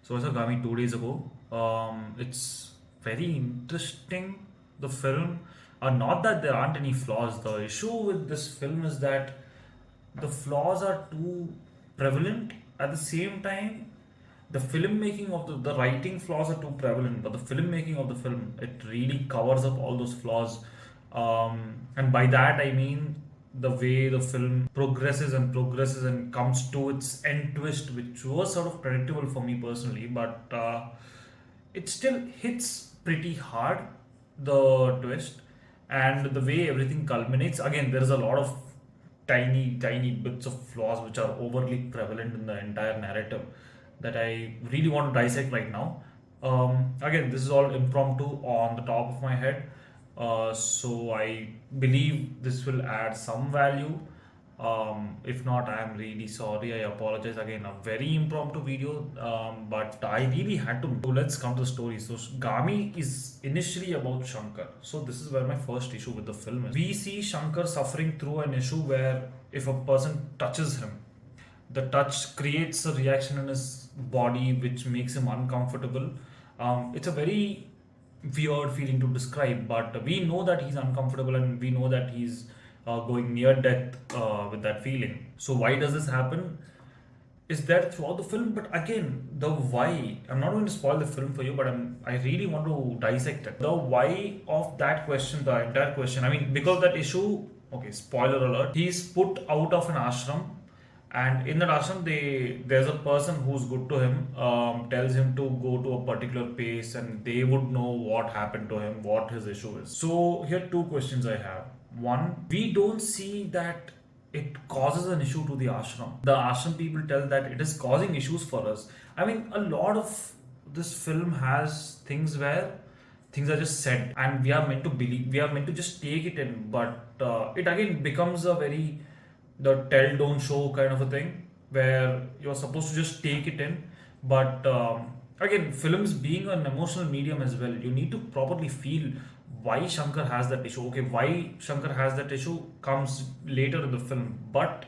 So I saw Gaami 2 days ago. It's very interesting. The film, not that there aren't any flaws. The issue with this film is that the flaws are too prevalent. At the same time, the filmmaking of the writing flaws are too prevalent, but the filmmaking of the film, it really covers up all those flaws. And by that I mean the way the film progresses and comes to its end twist, which was sort of predictable for me personally, but it still hits pretty hard, the twist and the way everything culminates. Again, there is a lot of tiny bits of flaws which are overly prevalent in the entire narrative that I really want to dissect right now. Again, this is all impromptu on the top of my head, so I believe this will add some value. If not, I am really sorry. I apologize again. A very impromptu video, but I really had to. So let's come to the story. So Gami is initially about Shankar. So this is where my first issue with the film is. We see Shankar suffering through an issue where if a person touches him, the touch creates a reaction in his body which makes him uncomfortable. It's a very weird feeling to describe, but we know that he's uncomfortable and we know that he's going near death with that feeling. So, why does this happen? Is there throughout the film, but again, the why. I'm not going to spoil the film for you, but I really want to dissect it. The why of that question, the entire question. I mean, because that issue. Okay, spoiler alert. He's put out of an ashram, and in that ashram there's a person who's good to him, tells him to go to a particular place and they would know what happened to him, what his issue is. So here are two questions I have. One, we don't see that it causes an issue to the ashram. The ashram people tell that it is causing issues for us. I mean, a lot of this film has things where things are just said and we are meant to believe, we are meant to just take it in, but it again becomes a very the tell don't show kind of a thing where you're supposed to just take it in, but again, films being an emotional medium as well, you need to properly feel why Shankar has that issue. Okay, why Shankar has that issue comes later in the film, but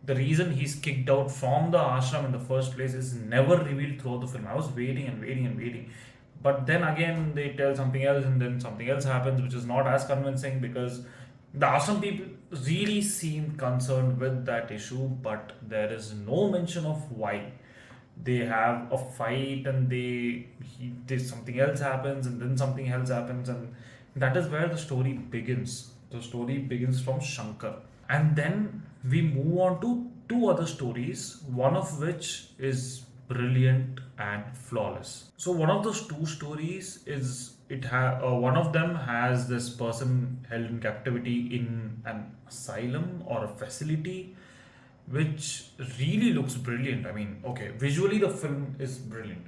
the reason he's kicked out from the ashram in the first place is never revealed throughout the film. I was waiting and waiting and waiting, but then again they tell something else and then something else happens which is not as convincing because the ashram people really seem concerned with that issue, but there is no mention of why. They have a fight and something else happens and then something else happens, and that is where the story begins. The story begins from Shankar, and then we move on to two other stories, one of which is brilliant and flawless. So one of those two stories is one of them has this person held in captivity in an asylum or a facility, which really looks brilliant. I mean, okay, visually the film is brilliant.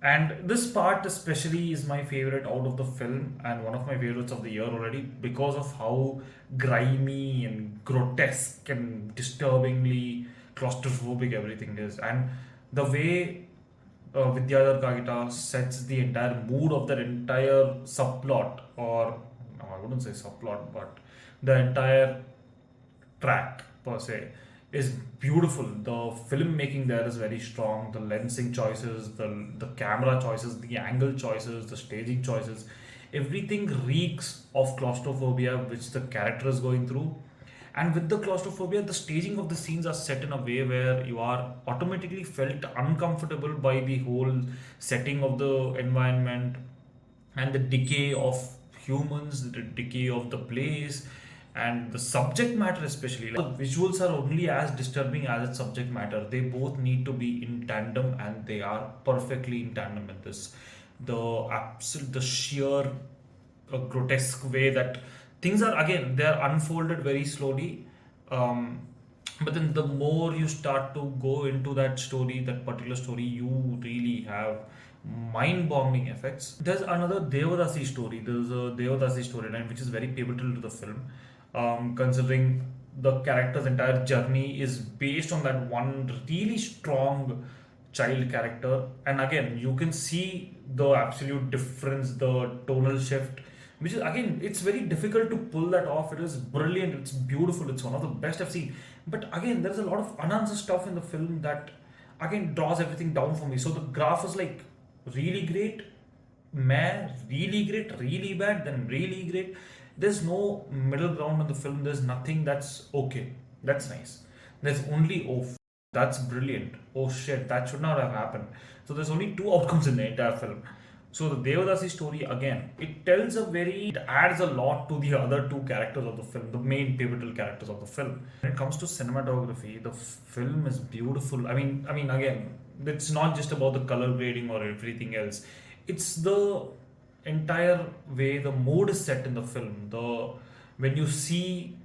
And this part especially is my favorite out of the film and one of my favorites of the year already because of how grimy and grotesque and disturbingly claustrophobic everything is. And the way Vidyadhar Kagita sets the entire mood of that entire subplot, or no, I wouldn't say subplot, but the entire track per se is beautiful. The filmmaking there is very strong. The lensing choices, the camera choices, the angle choices, the staging choices, everything reeks of claustrophobia which the character is going through. And with the claustrophobia, the staging of the scenes are set in a way where you are automatically felt uncomfortable by the whole setting of the environment and the decay of humans, the decay of the place, and the subject matter especially. Like, the visuals are only as disturbing as its subject matter. They both need to be in tandem, and they are perfectly in tandem in this. The sheer grotesque way that things are, again, they are unfolded very slowly, um, but then the more you start to go into that story, that particular story, you really have mind-boggling effects. There's another Devadasi story. There's a Devadasi storyline which is very pivotal to the film, considering the character's entire journey is based on that one really strong child character. And again, you can see the absolute difference, the tonal shift, which is, again, it's very difficult to pull that off. It is brilliant, it's beautiful, it's one of the best I've seen. But again, there's a lot of unanswered stuff in the film that again draws everything down for me. So the graph is like really great, meh, really great, really bad, then really great. There's no middle ground in the film. There's nothing that's okay. That's nice. There's only that's brilliant. Oh shit, that should not have happened. So there's only two outcomes in the entire film. So the Devadasi story again, it adds a lot to the other two characters of the film, the main pivotal characters of the film. When it comes to cinematography, the film is beautiful. I mean, again, it's not just about the color grading or everything else. It's the entire way the mood is set in the film. The when you see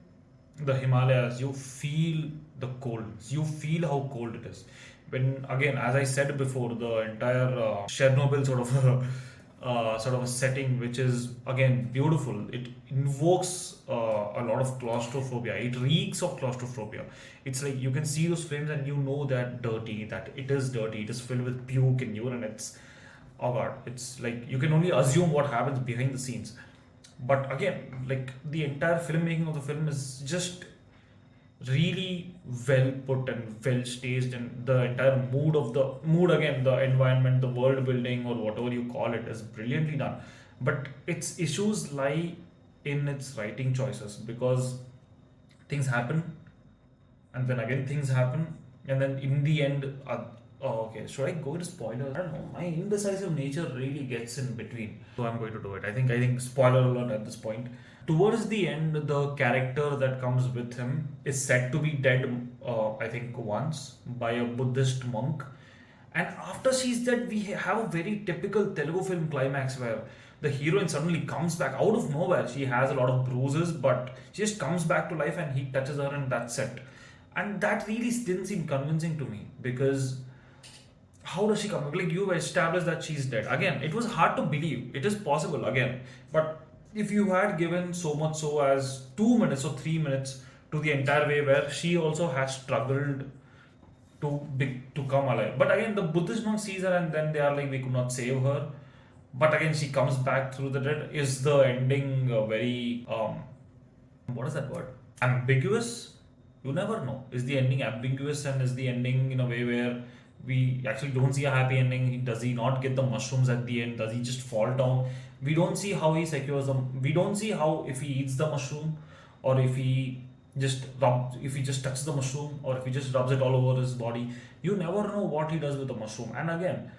the Himalayas, you feel the cold. You feel how cold it is. When again, as I said before, the entire Chernobyl sort of a setting, which is again beautiful. It invokes a lot of claustrophobia. It reeks of claustrophobia. It's like you can see those frames and you know that it is dirty. It is filled with puke and urine. It's oh god. It's like you can only assume what happens behind the scenes. But again, like the entire filmmaking of the film is just really well put and well staged, and the entire mood again, the environment, the world building, or whatever you call it, is brilliantly done. But its issues lie in its writing choices, because things happen and then again things happen, and then in the end, oh, okay, should I go to spoilers? I don't know. My indecisive nature really gets in between, so I'm going to do it. I think spoiler alert at this point. Towards the end, the character that comes with him is said to be dead. I think once by a Buddhist monk, and after she's dead, we have a very typical Telugu film climax where the heroine suddenly comes back out of nowhere. She has a lot of bruises, but she just comes back to life and he touches her, and that's it. And that really didn't seem convincing to me, because how does she come back? Like, you established that she's dead. Again, it was hard to believe. It is possible again. But if you had given so much so as 2 minutes or 3 minutes to the entire way where she also has struggled to come alive. But again, the Buddhist monk sees her and then they are like, we could not save her. But again, she comes back through the dead. Is the ending very what is that word? Ambiguous? You never know. Is the ending ambiguous, and is the ending in a way where we actually don't see a happy ending? Does he not get the mushrooms at the end? Does he just fall down? We don't see how he secures them. We don't see how, if he eats the mushroom, or if he just touches the mushroom, or if he just rubs it all over his body. You never know what he does with the mushroom. And again,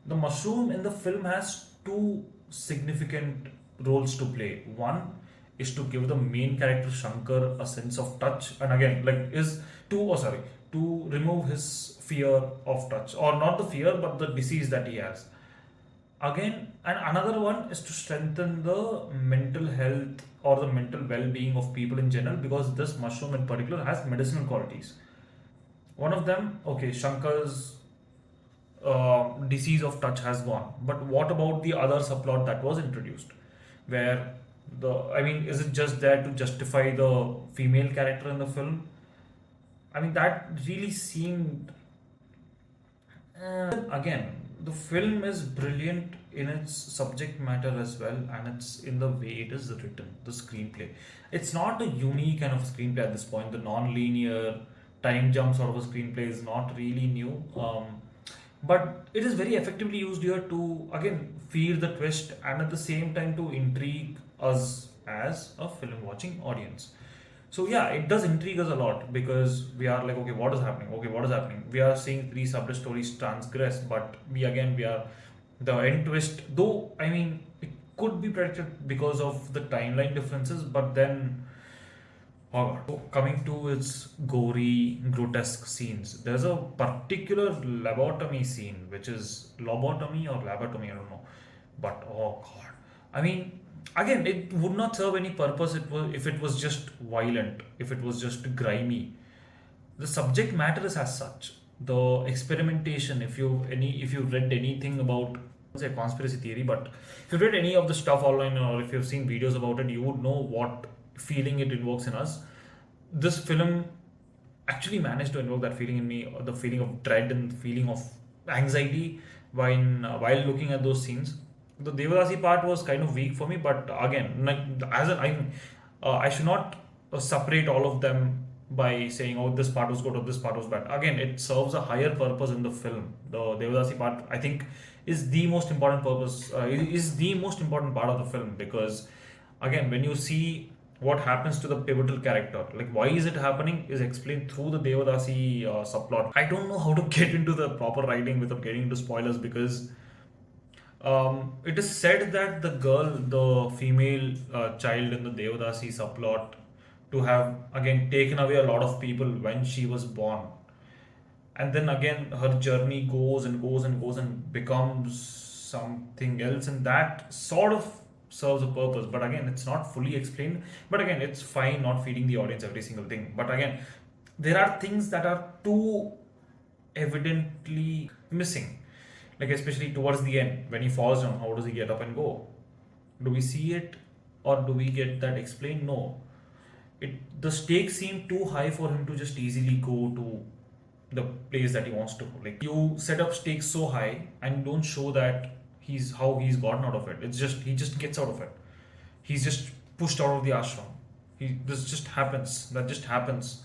the mushroom in the film has two significant roles to play. One is to give the main character Shankar a sense of touch, and again, like is to oh sorry to remove his fear of touch, or not the fear but the disease that he has. Again, and another one is to strengthen the mental health or the mental well-being of people in general, because this mushroom in particular has medicinal qualities. One of them, okay, Shankar's disease of touch has gone, but what about the other subplot that was introduced, where is it just there to justify the female character in the film? I mean, that really seemed. Again, the film is brilliant in its subject matter as well, and it's in the way it is written, the screenplay. It's not a unique kind of screenplay at this point. The non-linear time jump sort of a screenplay is not really new. But it is very effectively used here to again feel the twist, and at the same time to intrigue us as a film watching audience. So yeah, it does intrigue us a lot, because we are like, okay, what is happening? Okay, what is happening? We are seeing three separate stories transgress, but we are the end twist. Though I mean, it could be predicted because of the timeline differences, but then oh God. So coming to its gory, grotesque scenes, there's a particular lobotomy scene, which is lobotomy or labotomy, I don't know. But oh God, I mean, again, it would not serve any purpose. It was if it was just violent, if it was just grimy. The subject matter is as such. The experimentation. If you read anything about, say, conspiracy theory, but if you read any of the stuff online, or if you've seen videos about it, you would know what feeling it invokes in us. This film actually managed to invoke that feeling in me, the feeling of dread and the feeling of anxiety while looking at those scenes. The Devadasi part was kind of weak for me, but again, like I should not separate all of them by saying, oh, this part was good or this part was bad. Again, it serves a higher purpose in the film. The Devadasi part, I think, is the most important purpose, is the most important part of the film, because, again, when you see what happens to the pivotal character, like why is it happening, is explained through the Devadasi subplot. I don't know how to get into the proper writing without getting into spoilers, because it is said that the girl, the female child in the Devadasi subplot, to have again taken away a lot of people when she was born. And then again, her journey goes and goes and goes and becomes something else, and that sort of serves a purpose. But again, it's not fully explained. But again, it's fine not feeding the audience every single thing. But again, there are things that are too evidently missing. Like, especially towards the end, when he falls down, how does he get up and go? Do we see it, or do we get that explained? No. The stakes seem too high for him to just easily go to the place that he wants to go. Like, you set up stakes so high and don't show that he's gotten out of it. It's just he just gets out of it. He's just pushed out of the ashram. This just happens. That just happens.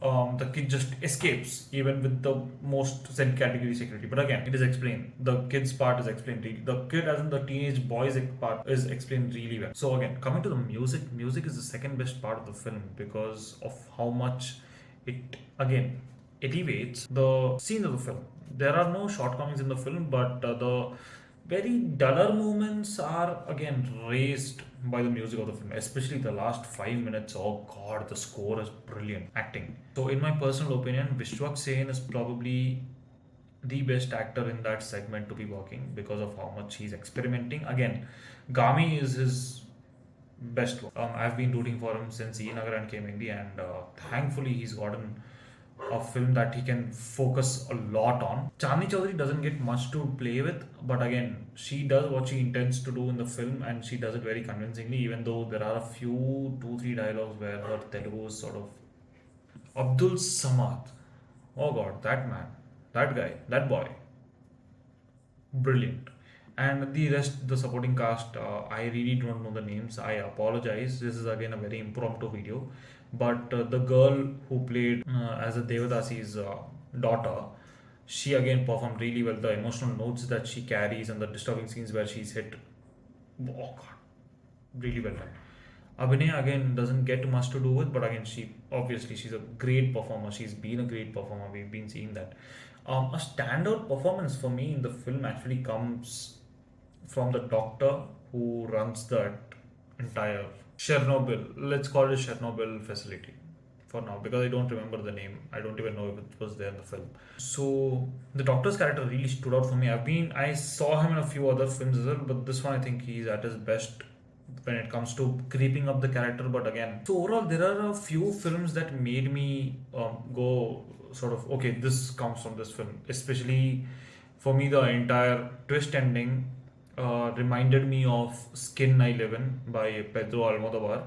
The kid just escapes, even with the most Z category security. But again, it is explained. The kid's part is explained. The kid, as in the teenage boy's part, is explained really well. So again, coming to the music, music is the second best part of the film because of how much it again elevates the scene of the film. There are no shortcomings in the film, but the very duller moments are again raised by the music of the film, especially the last 5 minutes. Oh god, the score is brilliant. Acting. So, in my personal opinion, Vishwak Sen is probably the best actor in that segment to be working because of how much he's experimenting. Again, Gaami is his best work. I've been rooting for him since Nagaran came India, and thankfully he's gotten a film that he can focus a lot on. Chandini Chowdary doesn't get much to play with, but again, she does what she intends to do in the film, and she does it very convincingly, even though there are a few, two, three dialogues where her Telugu is sort of. Abdul Samad. Oh god, that man, that guy, that boy. Brilliant. And the rest, the supporting cast, I really don't know the names. I apologize. This is again a very impromptu video. But the girl who played as a Devadasi's daughter, she again performed really well. The emotional notes that she carries and the disturbing scenes where she's hit, oh god, really well done. Abhinaya again doesn't get much to do with, but again, she's a great performer. She's been a great performer. We've been seeing that. A standout performance for me in the film actually comes from the doctor who runs that entire Chernobyl, let's call it Chernobyl facility for now, because I don't remember the name. I don't even know if it was there in the film. So the doctor's character really stood out for me. I saw him in a few other films as well, but this one I think he's at his best when it comes to creeping up the character. But again, so overall, there are a few films that made me go sort of, okay, this comes from this film. Especially for me, the entire twist ending reminded me of Skin I Live In by Pedro Almodovar,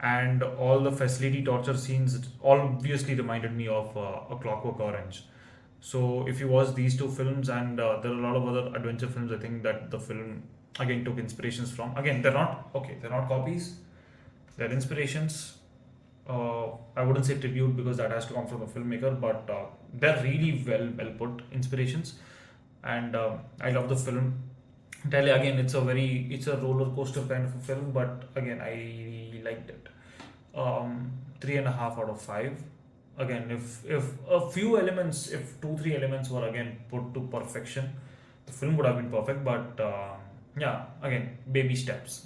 and all the facility torture scenes obviously reminded me of A Clockwork Orange. So if you watch these two films, and there are a lot of other adventure films, I think that the film again took inspirations from. Again, they're not copies, they're inspirations. I wouldn't say tribute because that has to come from the filmmaker, but they're really well put inspirations, and I love the film. Entirely, again, it's a roller coaster kind of a film, but again, I really liked it. 3.5 out of 5. Again, if a few elements, if 2 3 elements were again put to perfection, the film would have been perfect. But yeah, again, baby steps.